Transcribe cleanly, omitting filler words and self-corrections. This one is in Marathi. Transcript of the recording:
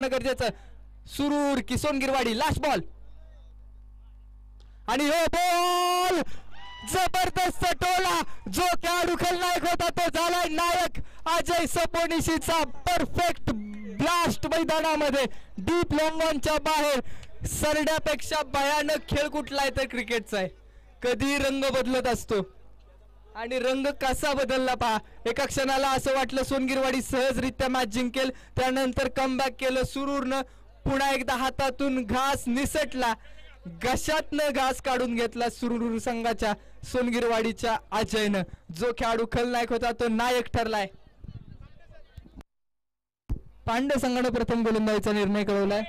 गरजेचं. सुरूर की सोनगिरवाडी लास्ट बॉल आणि हो बॉल जबरदस्त टोला. जो खेळाडू खलनायक होता तो झालाय नायक. अजय सपोनिशीचा परफेक्ट ब्लास्ट मैदानामध्ये डीप लॉंगॉनच्या बाहेर. सरड्यापेक्षा भयानक खेळ कुठला आहे तर क्रिकेटचा आहे. कधी रंग बदलत असतो आणि रंग कसा बदलला पहा. एका क्षणाला असं वाटलं सोनगिरवाडी सहजरित्या मॅच जिंकेल, त्यानंतर कमबॅक केलं सुरूरनं. पुन्हा एकदा हातातून घास निसटला, घशातनं घास काढून घेतला सुरूर संघाच्या सोनगिरवाडीच्या अजयनं. जो खेळाडू खलनायक होता तो नायक ठरलाय. पांडे संघानं प्रथम गोलंदाजीचा निर्णय कळवलाय.